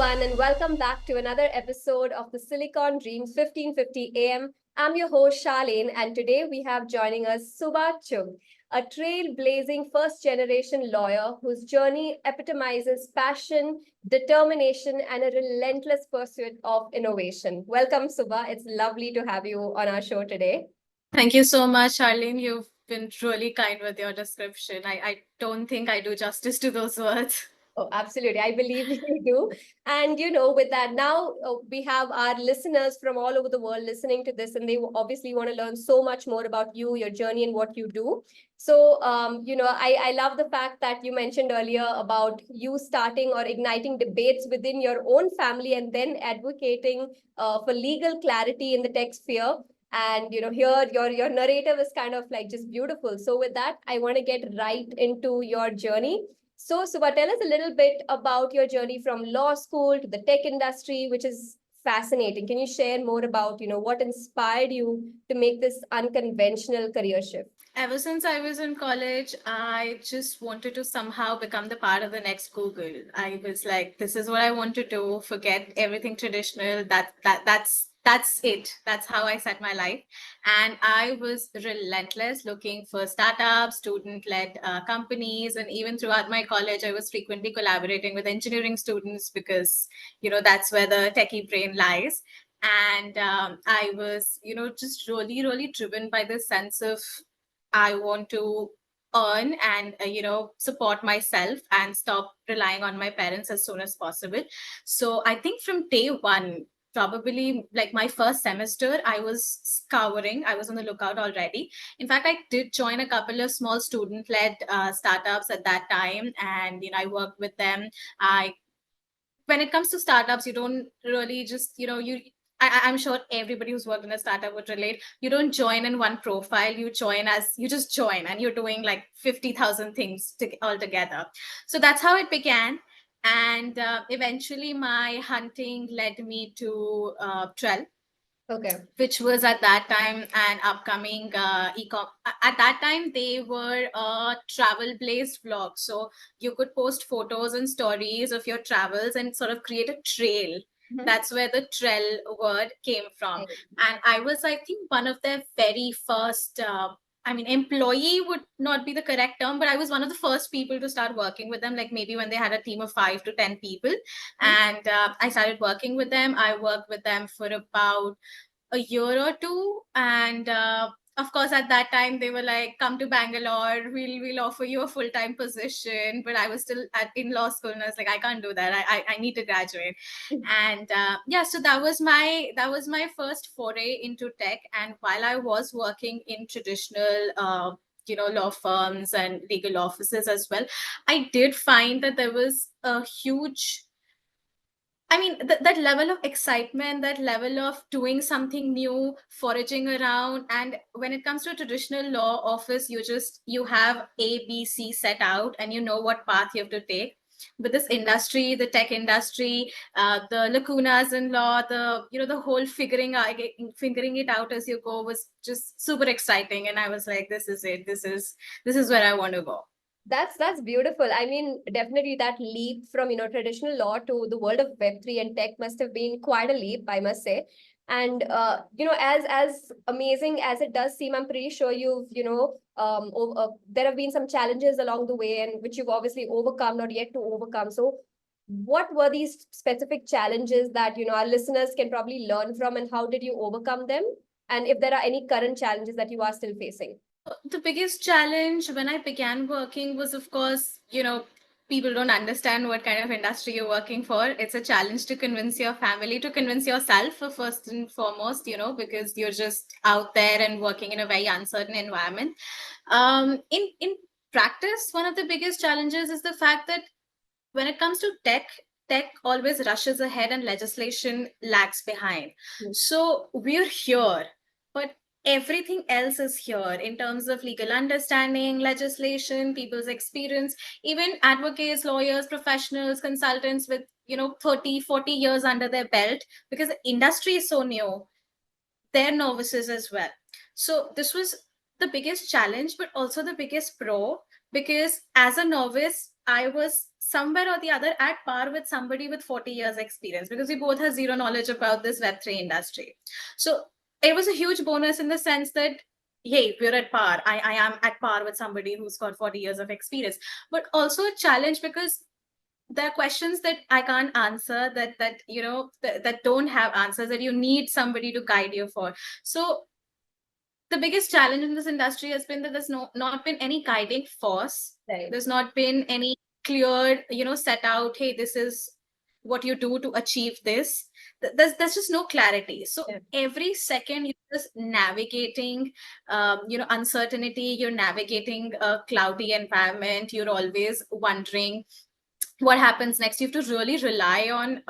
everyone, and welcome back to another episode of the Silicon Dreams 1550 AM. I'm your host, Sharlaine, and today we have joining us Subha Chugh, a trailblazing first generation lawyer whose journey epitomizes passion, determination, and a relentless pursuit of innovation. Welcome, Subha. It's lovely to have you on our show today. Thank you so much, Charlene. You've been really kind with your description. I don't think I do justice to those words. Oh, absolutely. I believe you do. And, with that, now we have our listeners from all over the world listening to this, and they obviously want to learn so much more about you, your journey, and what you do. So, I love the fact that you mentioned earlier about you starting or igniting debates within your own family and then advocating for legal clarity in the tech sphere. And here your narrative is kind of like just beautiful. So with that, I want to get right into your journey. So, Subha, tell us a little bit about your journey from law school to the tech industry, which is fascinating. Can you share more about, what inspired you to make this unconventional career shift? Ever since I was in college, I just wanted to somehow become the part of the next Google. I was like, this is what I want to do. Forget everything traditional. That's it. That's how I set my life. And I was relentless looking for startups, student-led companies, and even throughout my college, I was frequently collaborating with engineering students because, that's where the techie brain lies. And I was, just really, really driven by the sense of I want to earn and support myself and stop relying on my parents as soon as possible. So I think from day one, probably like my first semester, I was scouring. I was on the lookout already. In fact, I did join a couple of small student-led startups at that time, and I worked with them. I When it comes to startups, you don't really just, I'm sure everybody who's worked in a startup would relate. You don't join in one profile. You just join and you're doing like 50,000 things all together. So that's how it began. And eventually my hunting led me to Trell, Okay. which was at that time an upcoming e-com. At that time, they were a travel-based vlog, so you could post photos and stories of your travels and sort of create a trail. Mhm. That's where the trail word came from, and I was, I think, one of their very first. I mean, employee would not be the correct term, but I was one of the first people to start working with them. Like maybe when they had a team of 5 to 10 people, and I started working with them. I worked with them for about a year or two, and of course at that time they were like, come to Bangalore, we'll offer you a full-time position. But I was still in law school, and I was like, I can't do that. I need to graduate. And yeah, so that was my first foray into tech. And while I was working in traditional law firms and legal offices as well, I did find that there was a huge, I mean, that level of excitement, that level of doing something new, foraging around. And when it comes to a traditional law office, you have A, B, C set out, and you know what path you have to take. But this industry, the tech industry, the lacunas in law, the whole figuring it out as you go was just super exciting. And I was like, this is it. This is where I want to go. That's beautiful. I mean, definitely that leap from, traditional law to the world of Web3 and tech must have been quite a leap, I must say. And as amazing as it does seem, I'm pretty sure there have been some challenges along the way, and which you've obviously overcome, not yet to overcome. So what were these specific challenges that, our listeners can probably learn from, and how did you overcome them? And if there are any current challenges that you are still facing? The biggest challenge when I began working was, of course, people don't understand what kind of industry you're working for. It's a challenge to convince your family, to convince yourself, first and foremost, because you're just out there and working in a very uncertain environment. In practice, one of the biggest challenges is the fact that when it comes to tech always rushes ahead and legislation lags behind. So we're here, but everything else is here in terms of legal understanding, legislation, people's experience, even advocates, lawyers, professionals, consultants with 30, 40 years under their belt, because the industry is so new. They're novices as well. So this was the biggest challenge, but also the biggest pro, because as a novice, I was somewhere or the other at par with somebody with 40 years experience, because we both have zero knowledge about this Web3 industry. So it was a huge bonus in the sense that, hey, we're at par. I am at par with somebody who's got 40 years of experience, but also a challenge because there are questions that I can't answer, that don't have answers, that you need somebody to guide you for. So the biggest challenge in this industry has been that there's not been any guiding force. Right. There's not been any clear, set out, hey, this is what you do to achieve this. There's just no clarity. So every second you're just navigating, uncertainty. You're navigating a cloudy environment. You're always wondering what happens next. You have to really rely on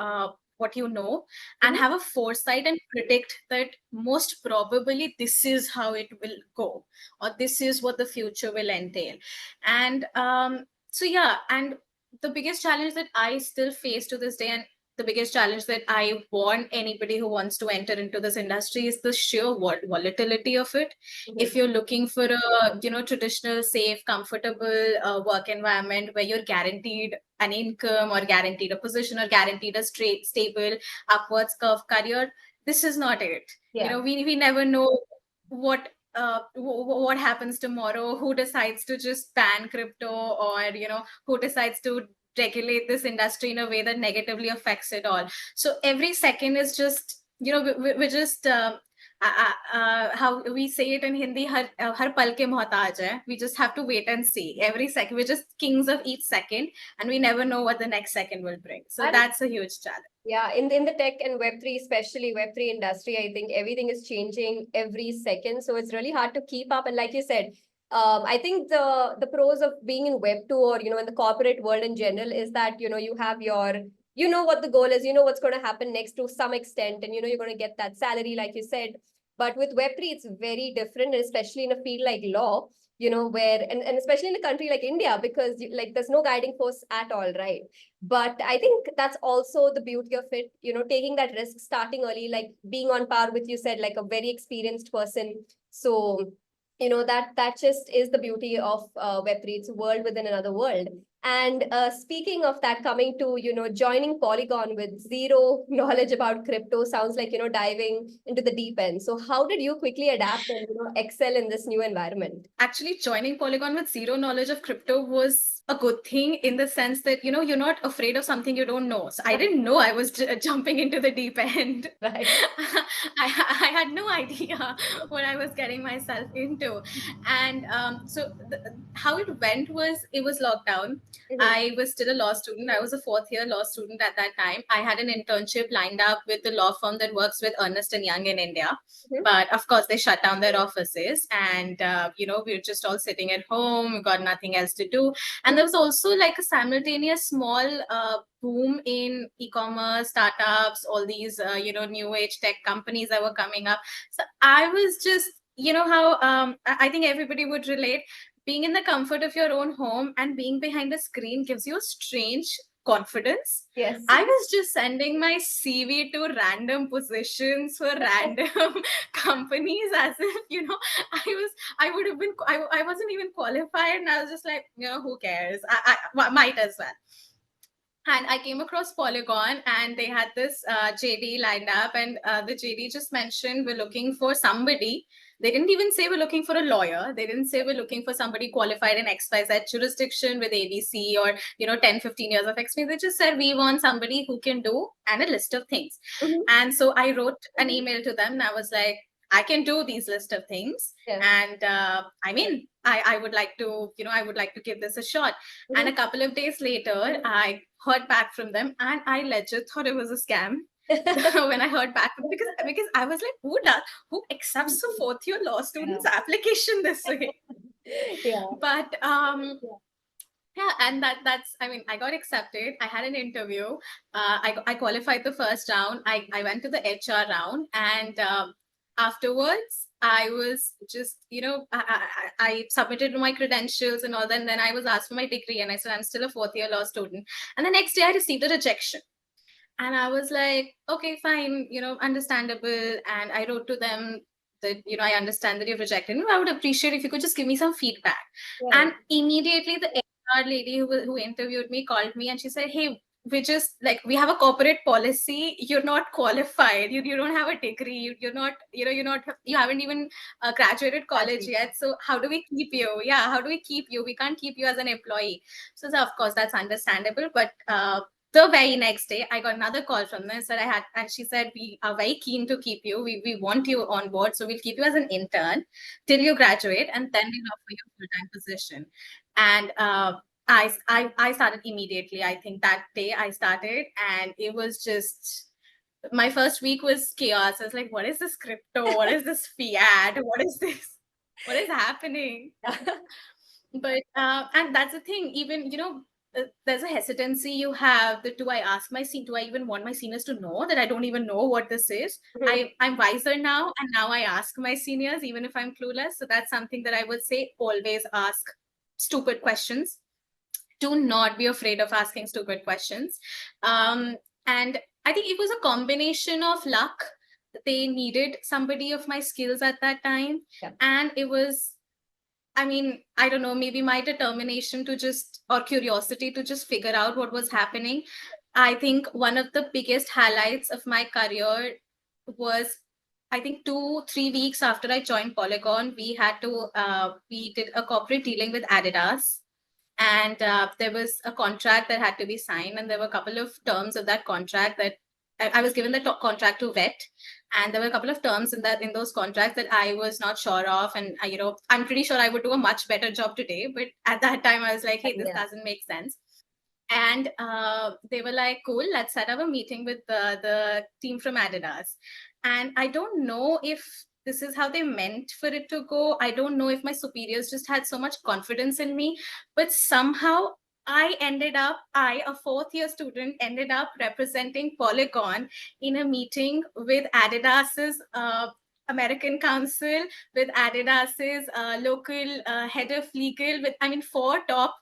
what you know, and have a foresight and predict that most probably this is how it will go, or this is what the future will entail. And so yeah, and the biggest challenge that I still face to this day, and the biggest challenge that I want anybody who wants to enter into this industry, is the sheer volatility of it. If you're looking for a traditional, safe, comfortable work environment where you're guaranteed an income, or guaranteed a position, or guaranteed a straight, stable, upwards curve career, this is not it. We never know what happens tomorrow, who decides to just ban crypto, or who decides to regulate this industry in a way that negatively affects it all. So every second is just, we're just how we say it in Hindi, har pal ke mohtaj hai. We just have to wait and see. Every second, we're just kings of each second, and we never know what the next second will bring. So that's a huge challenge. Yeah, in the tech and Web3, especially Web3 industry, I think everything is changing every second. So it's really hard to keep up. And like you said, I think the pros of being in Web2, or in the corporate world in general, is that you have your what the goal is, what's going to happen next to some extent, and you're going to get that salary, like you said. But with Web3, it's very different, and especially in a field like law, where, and especially in a country like India, because there's no guiding force at all, right? But I think that's also the beauty of it, taking that risk, starting early, like being on par with, you said, like a very experienced person. So, that just is the beauty of Web3. It's a world within another world. And speaking of that, coming to, joining Polygon with zero knowledge about crypto sounds like, diving into the deep end. So how did you quickly adapt and, excel in this new environment? Actually, joining Polygon with zero knowledge of crypto was a good thing, in the sense that, you're not afraid of something you don't know. So I didn't know I was jumping into the deep end. Right. I had no idea what I was getting myself into. And so how it went was, it was lockdown. I was still a law student. I was a fourth year law student at that time. I had an internship lined up with the law firm that works with Ernst & Young in India. But of course, they shut down their offices, and we were just all sitting at home. We got nothing else to do. And there was also like a simultaneous small boom in e-commerce, startups, all these new age tech companies that were coming up. So I was just, how I think everybody would relate, being in the comfort of your own home and being behind a screen gives you a strange confidence. Yes. I was just sending my CV to random positions for random companies, as if, I wasn't even qualified, and I was just like, who cares? I might as well. And I came across Polygon, and they had this JD lined up, and the JD just mentioned, we're looking for somebody. They didn't even say we're looking for a lawyer. They didn't say we're looking for somebody qualified in XYZ jurisdiction with ABC, or 10, 15 years of experience. They just said, we want somebody who can do, and a list of things. And so I wrote an email to them, and I was like, I can do these list of things. And I would like to, I would like to give this a shot. And a couple of days later, I heard back from them, and I legit thought it was a scam. When I heard back from them, because I was like, who accepts a fourth year law student's application this way? But yeah, and that's, I got accepted. I had an interview. I qualified the first round. I went to the HR round, and afterwards, I was just, I submitted my credentials and all that. And then I was asked for my degree, and I said, I'm still a fourth year law student. And the next day I received a rejection. And I was like, okay, fine, understandable. And I wrote to them that, I understand that you've rejected me. I would appreciate if you could just give me some feedback. And immediately the HR lady who interviewed me called me and she said, "Hey, we have a corporate policy. You're not qualified. You don't have a degree. You haven't even graduated college yet. So how do we keep you? Yeah, how do we keep you? We can't keep you as an employee." So of course that's understandable, but the very next day, I got another call from them. And she said, "We are very keen to keep you. We want you on board. So we'll keep you as an intern till you graduate, and then we'll offer you a full-time position." And I started immediately. I think that day I started, and it was just my first week was chaos. I was like, "What is this crypto? What is this fiat? What is this? What is happening?" But and that's the thing. Even there's a hesitancy you have that, do I even want my seniors to know that I don't even know what this is? I'm wiser now, and now I ask my seniors even if I'm clueless. So that's something that I would say: always ask stupid questions. Do not be afraid of asking stupid questions. And I think it was a combination of luck. They needed somebody of my skills at that time. Yeah. And it was, I mean, I don't know, maybe my determination or curiosity to just figure out what was happening. I think one of the biggest highlights of my career was, I think 2-3 weeks after I joined Polygon, we did a corporate dealing with Adidas. And there was a contract that had to be signed, and there were a couple of terms of that contract that I was given the contract to vet, and there were a couple of terms in those contracts that I was not sure of, and I'm pretty sure I would do a much better job today, but at that time I was like, "Hey, this doesn't make sense." And they were like, "Cool, let's set up a meeting with the team from Adidas." And I don't know if this is how they meant for it to go. I don't know if my superiors just had so much confidence in me, but somehow I, a fourth-year student, ended up representing Polygon in a meeting with Adidas's American Council, with Adidas's local head of legal, with 4 top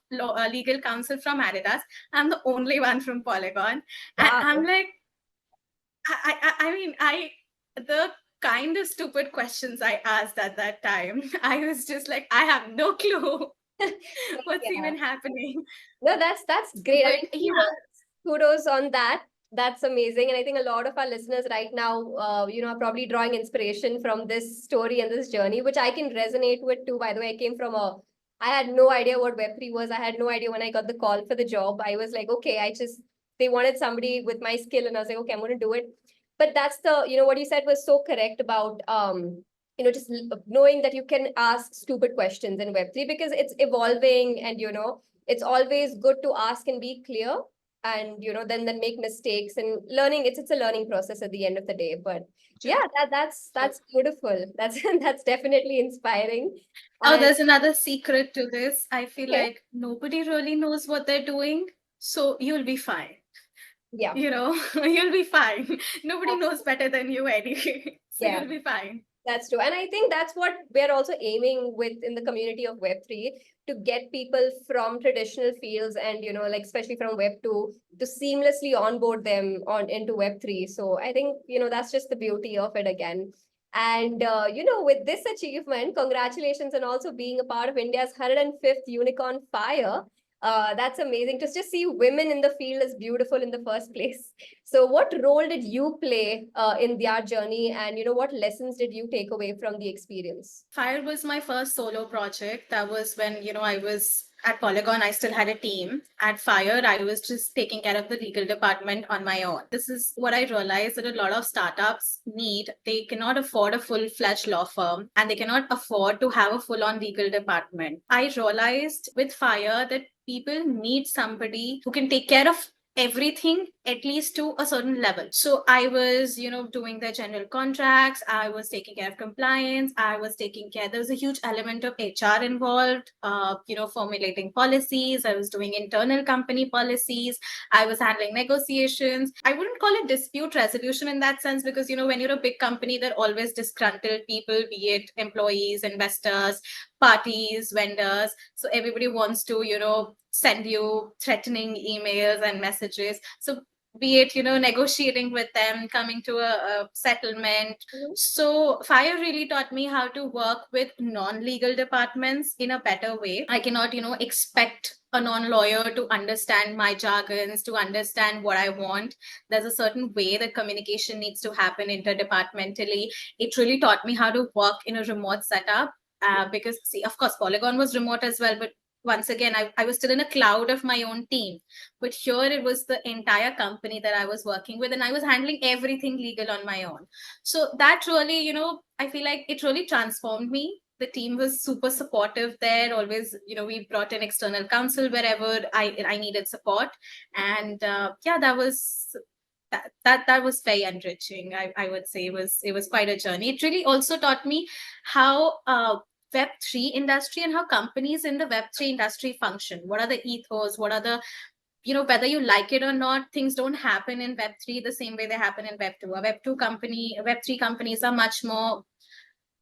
legal counsel from Adidas. I'm the only one from Polygon. Wow. And I'm like, the kind of stupid questions I asked at that time, I was just like, I have no clue what's even happening. No, that's great. But, kudos on that. That's amazing. And I think a lot of our listeners right now, are probably drawing inspiration from this story and this journey, which I can resonate with too. By the way, I had no idea what Web3 was. I had no idea when I got the call for the job. I was like, okay, they wanted somebody with my skill, and I was like, okay, I'm going to do it. But that's what you said was so correct about, just knowing that you can ask stupid questions in Web3 because it's evolving, and, it's always good to ask and be clear, and then make mistakes and learning. It's a learning process at the end of the day. But yeah, that's beautiful. That's definitely inspiring. There's another secret to this. I feel like nobody really knows what they're doing, so you'll be fine. Yeah, you'll be fine. Nobody knows better than you anyway, so you'll be fine. That's true. And I think that's what we're also aiming with in the community of Web3, to get people from traditional fields and, especially from Web2, to seamlessly onboard them into Web3. So I think, that's just the beauty of it again. And, with this achievement, congratulations on also being a part of India's 105th Unicon Fire. That's amazing. To just see women in the field is beautiful in the first place. So what role did you play in their journey, and what lessons did you take away from the experience? Fire was my first solo project. That was when I was at Polygon. I still had a team. At Fire, I was just taking care of the legal department on my own. This is what I realized that a lot of startups need. They cannot afford a full-fledged law firm, and they cannot afford to have a full-on legal department. I realized with Fire that people need somebody who can take care of everything, at least to a certain level. So I was, doing the general contracts. I was taking care of compliance. There was a huge element of HR involved, formulating policies. I was doing internal company policies. I was handling negotiations. I wouldn't call it dispute resolution in that sense, because, when you're a big company, there are always disgruntled people, be it employees, investors, parties, vendors. So everybody wants to, send you threatening emails and messages. So be it, negotiating with them, coming to a settlement. So Fire really taught me how to work with non-legal departments in a better way. I cannot, expect a non-lawyer to understand my jargons, to understand what I want. There's a certain way that communication needs to happen interdepartmentally. It really taught me how to work in a remote setup. Because see, of course, Polygon was remote as well, but once again, I was still in a cloud of my own team. But here it was the entire company that I was working with, and I was handling everything legal on my own. So that really, I feel like it really transformed me. The team was super supportive there. Always, we brought in external counsel wherever I needed support. And yeah, that was very enriching. I would say it was quite a journey. It really also taught me how Web3 industry and how companies in the Web3 industry function. What are the ethos? What are the, whether you like it or not, things don't happen in Web3 the same way they happen in Web2. A Web3 companies are much more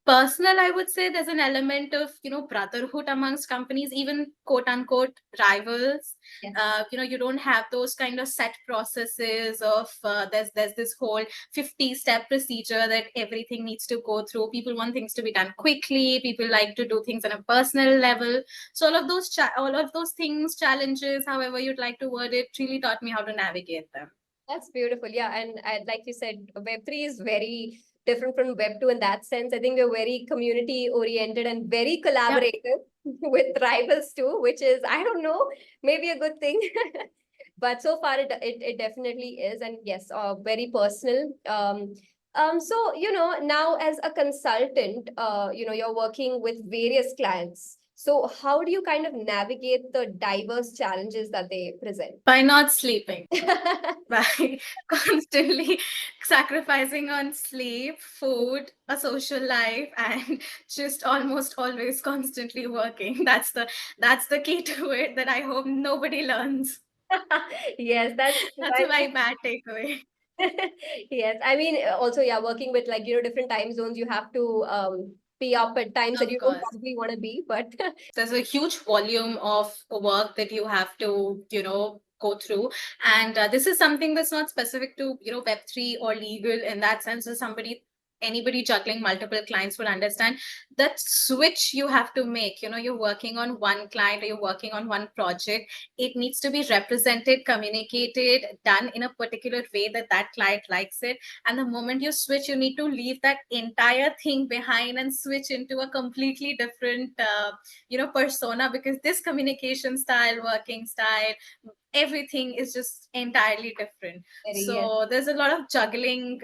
personal. I would say there's an element of brotherhood amongst companies, even quote unquote rivals. Yes. You don't have those kind of set processes of there's this whole 50-step procedure that everything needs to go through. People want things to be done quickly. People like to do things on a personal level. So all of those things, challenges, however you'd like to word it, really taught me how to navigate them. That's beautiful. Yeah. And like you said, Web3 is very different from Web2 in that sense. I think we're very community oriented and very collaborative with rivals too, which is, I don't know, maybe a good thing. But so far it definitely is. And yes, very personal. So, now as a consultant, you're working with various clients. So how do you kind of navigate the diverse challenges that they present? By not sleeping. By constantly sacrificing on sleep, food, a social life, and just almost always constantly working. That's the key to it that I hope nobody learns. Yes, that's That's a very bad takeaway. yes. I mean, also, yeah, working with like, different time zones, you have to be up at times that Of you don't course. probably want to be, but There's a huge volume of work that you have to go through, and this is something that's not specific to Web3 or legal in that sense. So anybody juggling multiple clients will understand that switch you have to make. You're working on one client or you're working on one project. It needs to be represented, communicated, done in a particular way that that client likes it. And the moment you switch, you need to leave that entire thing behind and switch into a completely different persona, because this communication style, working style, everything is just entirely different. very, yes. So there's a lot of juggling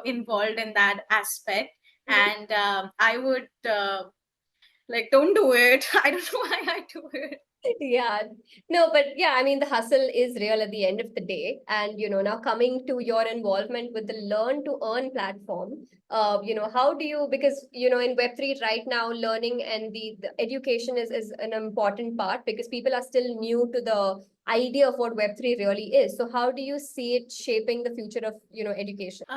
involved in that aspect. Mhm. And I would don't do it. I don't know why I do it. Yeah, no, but yeah, I mean, the hustle is real at the end of the day. And, now coming to your involvement with the Learn to Earn platform, how do you, because, in Web3 right now, learning and the education is an important part because people are still new to the idea of what Web3 really is. So how do you see it shaping the future of, education?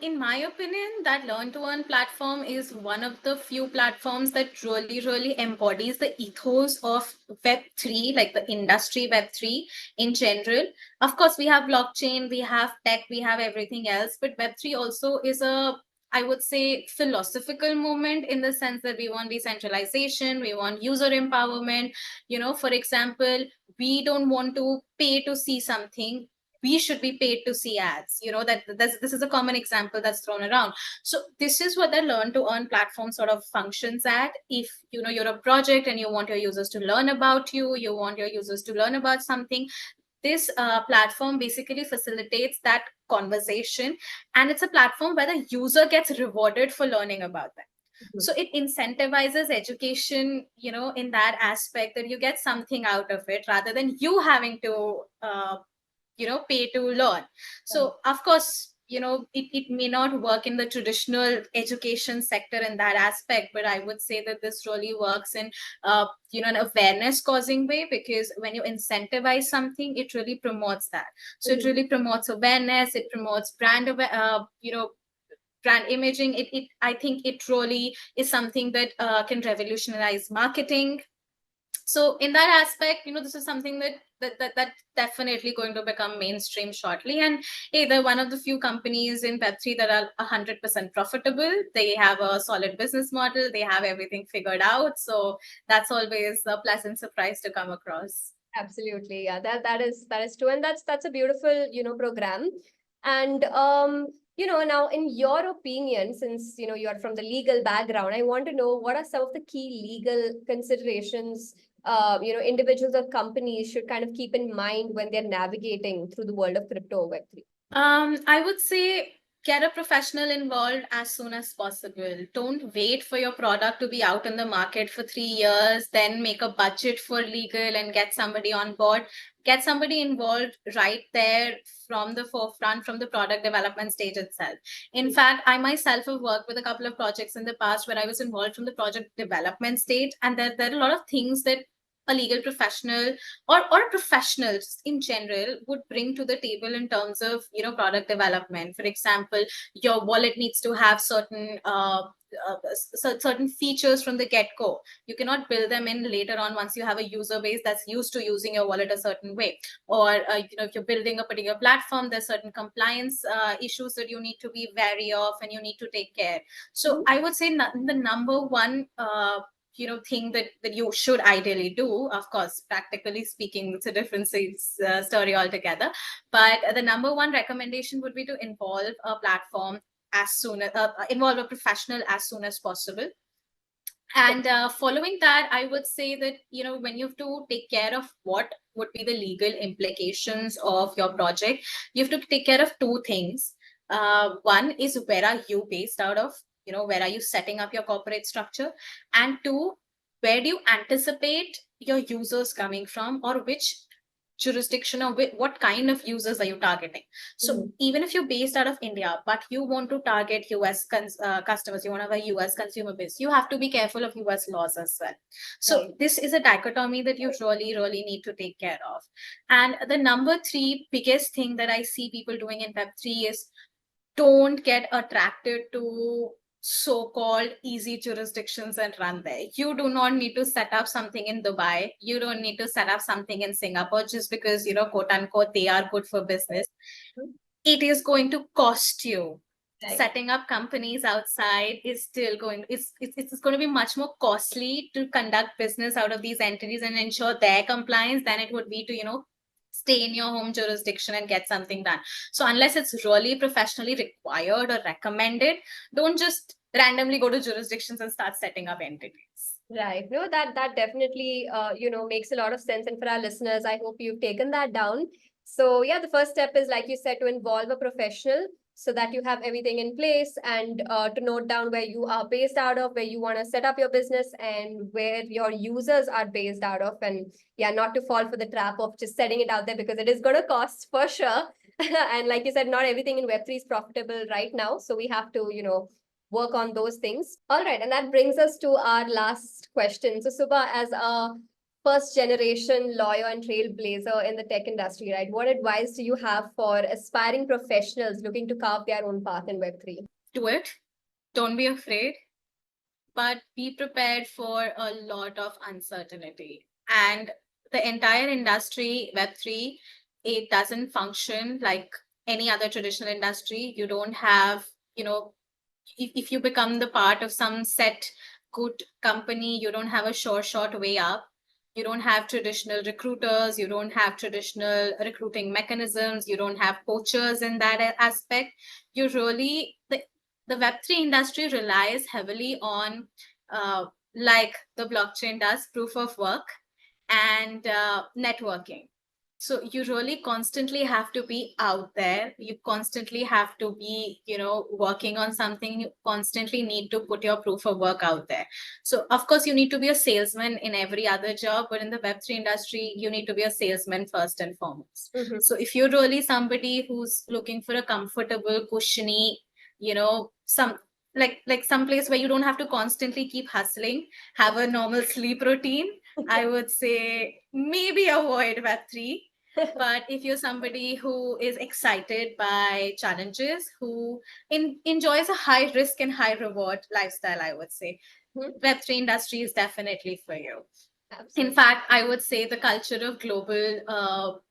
In my opinion, that Learn to Earn platform is one of the few platforms that really, really embodies the ethos of Web3, like the industry Web3 in general. Of course, we have blockchain, we have tech, we have everything else, but Web3 also is I would say, philosophical moment, in the sense that we want decentralization, we want user empowerment. For example, we don't want to pay to see something. We should be paid to see ads. This is a common example that's thrown around. So this is what the Learn to Earn platform sort of functions at. If you're a project and you want your users to learn about you want your users to learn about something, this platform basically facilitates that conversation, and it's a platform where the user gets rewarded for learning about them. Mhm. So it incentivizes education, in that aspect, that you get something out of it rather than you having to pay to learn. So of course, it may not work in the traditional education sector in that aspect, but I would say that this really works in an awareness causing way, because when you incentivize something, it really promotes that. So it Mhm. really promotes awareness, it promotes brand imaging. I think it really is something that can revolutionize marketing. So in that aspect, this is something that definitely going to become mainstream shortly. And hey, they're one of the few companies in Web3 that are 100% profitable. They have a solid business model, they have everything figured out. So that's always a pleasant surprise to come across. Absolutely. Yeah, that is true. And that's a beautiful, program. And now in your opinion, since you're from the legal background, I want to know what are some of the key legal considerations individuals or companies should kind of keep in mind when they're navigating through the world of crypto or Web3. I would say get a professional involved as soon as possible. Don't wait for your product to be out in the market for 3 years, then make a budget for legal and get somebody on board. Get somebody involved right there from the forefront, from the product development stage itself. In fact, I myself have worked with a couple of projects in the past where I was involved from the project development stage, and there are a lot of things that a legal professional or professionals in general would bring to the table in terms of product development. For example, your wallet needs to have certain features from the get-go. You cannot build them in later on once you have a user base that's used to using your wallet a certain way. Or if you're building a particular platform, there's certain compliance issues that you need to be wary of and you need to take care. So I would say the number one thing that you should ideally do, of course, practically speaking, it's a different story altogether, but the number one recommendation would be to involve a platform as soon as involve a professional as soon as possible. And following that, I would say that when you have to take care of what would be the legal implications of your project, you have to take care of two things. One is, where are you based out of? Where are you setting up your corporate structure? And two, where do you anticipate your users coming from, or which jurisdiction, or what kind of users are you targeting? So even if you're based out of India, but you want to target US customers, you want to have a US consumer base, you have to be careful of US laws as well. So this is a dichotomy that you really, really need to take care of. And the number three biggest thing that I see people doing in Web3 is, don't get attracted to so-called easy jurisdictions and run there. You do not need to set up something in Dubai. You don't need to set up something in Singapore just because, quote unquote, they are good for business. It is going to cost you. Setting up companies outside is still going, it's going to be much more costly to conduct business out of these entities and ensure their compliance than it would be to, stay in your home jurisdiction and get something done. So unless it's really professionally required or recommended, don't just randomly go to jurisdictions and start setting up entities. Right. No, that definitely makes a lot of sense. And for our listeners, I hope you've taken that down. So yeah, the first step is, like you said, to involve a professional so that you have everything in place, and to note down where you are based out of, where you want to set up your business, and where your users are based out of. And yeah, not to fall for the trap of just setting it out there, because it is going to cost for sure. And like you said, not everything in Web3 is profitable right now. So we have to, work on those things. All right. And that brings us to our last question. So Subha, as a first generation lawyer and trailblazer in the tech industry, right, what advice do you have for aspiring professionals looking to carve their own path in Web3? Do it. Don't be afraid, but be prepared for a lot of uncertainty. And the entire industry, Web3, it doesn't function like any other traditional industry. You don't have, if you become the part of some set good company, you don't have a short way up. You don't have traditional recruiters. You don't have traditional recruiting mechanisms. You don't have poachers in that aspect. You really, the Web3 industry relies heavily on, like the blockchain does, proof of work and networking. So you really constantly have to be out there. You constantly have to be, working on something. You constantly need to put your proof of work out there. So of course you need to be a salesman in every other job, but in the Web3 industry, you need to be a salesman first and foremost. So if you're really somebody who's looking for a comfortable, cushiony, some place where you don't have to constantly keep hustling, have a normal sleep routine, I would say maybe avoid Web3. But if you're somebody who is excited by challenges, who enjoys a high risk and high reward lifestyle, I would say Web3 industry is definitely for you. Absolutely. In fact, I would say the culture of global,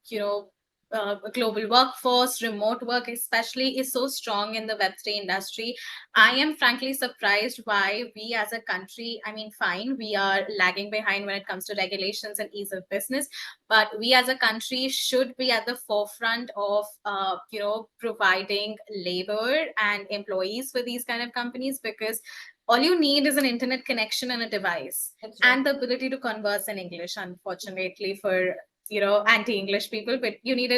global workforce, remote work especially, is so strong in the Web3 industry. I am frankly surprised why we as a country, I mean, fine, we are lagging behind when it comes to regulations and ease of business, but we as a country should be at the forefront of, providing labor and employees for these kind of companies, because all you need is an internet connection and a device and the ability to converse in English, unfortunately, for anti-English people. But you need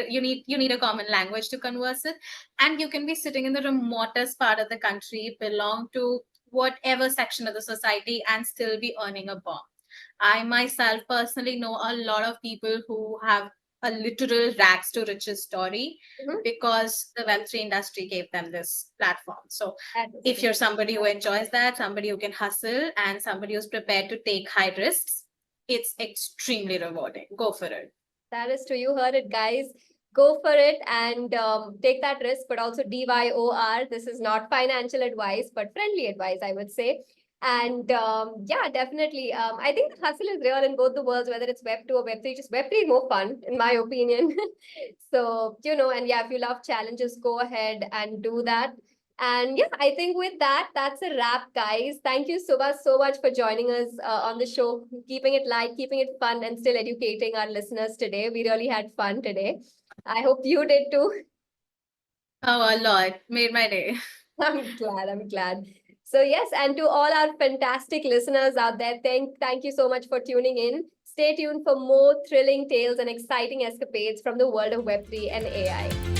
a common language to converse it, and you can be sitting in the remotest part of the country, belong to whatever section of the society, and still be earning a bomb. I myself personally know a lot of people who have a literal rags to riches story Mhm. because the Web3 industry gave them this platform. So That is if true. you're somebody who enjoys that, somebody who can hustle, and somebody who's prepared to take high risks, it's extremely rewarding. Go for it. That is true. You heard it, guys. Go for it and take that risk, but also DYOR. This is not financial advice, but friendly advice, I would say. And yeah, definitely. I think the hustle is real in both the worlds, whether it's Web 2 or Web 3. Just Web 3 is more fun, in my opinion. So, and yeah, if you love challenges, go ahead and do that. And yeah, I think with that, that's a wrap, guys. Thank you, Subha, so much for joining us on the show, keeping it light, keeping it fun, and still educating our listeners today. We really had fun today. I hope you did too. Oh, a lot. Made my day. I'm glad. I'm glad. So yes, and to all our fantastic listeners out there, thank you so much for tuning in. Stay tuned for more thrilling tales and exciting escapades from the world of Web3 and AI.